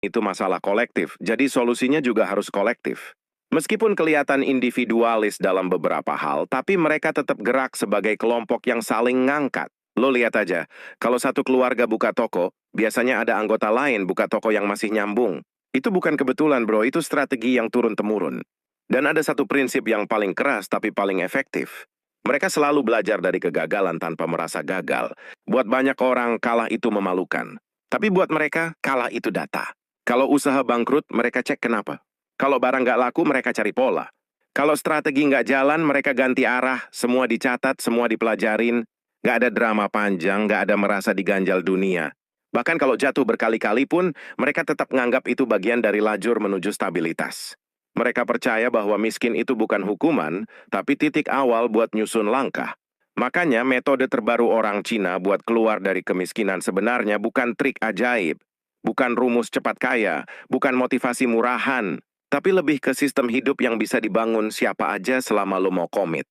Itu masalah kolektif, jadi solusinya juga harus kolektif. Meskipun kelihatan individualis dalam beberapa hal, tapi mereka tetap gerak sebagai kelompok yang saling ngangkat. Lo lihat aja, kalau satu keluarga buka toko, biasanya ada anggota lain buka toko yang masih nyambung. Itu bukan kebetulan bro, itu strategi yang turun-temurun. Dan ada satu prinsip yang paling keras tapi paling efektif. Mereka selalu belajar dari kegagalan tanpa merasa gagal. Buat banyak orang, kalah itu memalukan. Tapi buat mereka, kalah itu data. Kalau usaha bangkrut, mereka cek kenapa. Kalau barang nggak laku, mereka cari pola. Kalau strategi nggak jalan, mereka ganti arah, semua dicatat, semua dipelajarin. Nggak ada drama panjang, nggak ada merasa diganjal dunia. Bahkan kalau jatuh berkali-kali pun, mereka tetap menganggap itu bagian dari lajur menuju stabilitas. Mereka percaya bahwa miskin itu bukan hukuman, tapi titik awal buat nyusun langkah. Makanya metode terbaru orang Cina buat keluar dari kemiskinan sebenarnya bukan trik ajaib, bukan rumus cepat kaya, bukan motivasi murahan, tapi lebih ke sistem hidup yang bisa dibangun siapa aja selama lo mau komit.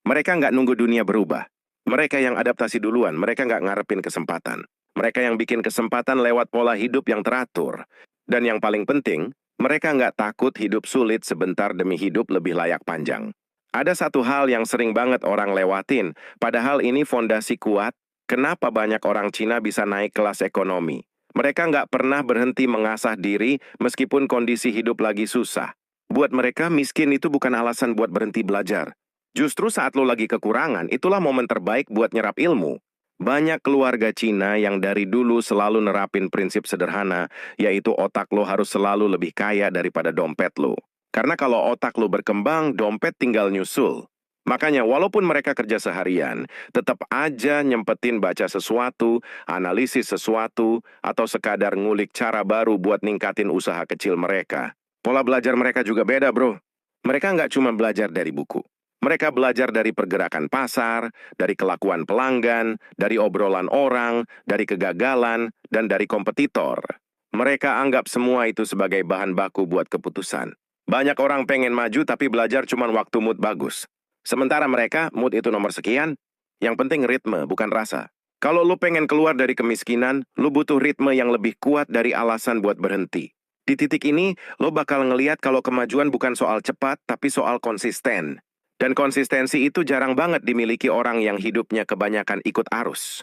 Mereka nggak nunggu dunia berubah. Mereka yang adaptasi duluan, mereka nggak ngarepin kesempatan. Mereka yang bikin kesempatan lewat pola hidup yang teratur. Dan yang paling penting, mereka nggak takut hidup sulit sebentar demi hidup lebih layak panjang. Ada satu hal yang sering banget orang lewatin, padahal ini fondasi kuat, kenapa banyak orang Cina bisa naik kelas ekonomi. Mereka nggak pernah berhenti mengasah diri meskipun kondisi hidup lagi susah. Buat mereka, miskin itu bukan alasan buat berhenti belajar. Justru saat lo lagi kekurangan, itulah momen terbaik buat nyerap ilmu. Banyak keluarga Cina yang dari dulu selalu nerapin prinsip sederhana, yaitu otak lo harus selalu lebih kaya daripada dompet lo. Karena kalau otak lo berkembang, dompet tinggal nyusul. Makanya walaupun mereka kerja seharian, tetap aja nyempetin baca sesuatu, analisis sesuatu, atau sekadar ngulik cara baru buat ningkatin usaha kecil mereka. Pola belajar mereka juga beda bro. Mereka nggak cuma belajar dari buku. Mereka belajar dari pergerakan pasar, dari kelakuan pelanggan, dari obrolan orang, dari kegagalan, dan dari kompetitor. Mereka anggap semua itu sebagai bahan baku buat keputusan. Banyak orang pengen maju tapi belajar cuma waktu mood bagus. Sementara mereka, mood itu nomor sekian, yang penting ritme, bukan rasa. Kalau lu pengen keluar dari kemiskinan, lu butuh ritme yang lebih kuat dari alasan buat berhenti. Di titik ini, lo bakal ngeliat kalau kemajuan bukan soal cepat, tapi soal konsisten. Dan konsistensi itu jarang banget dimiliki orang yang hidupnya kebanyakan ikut arus.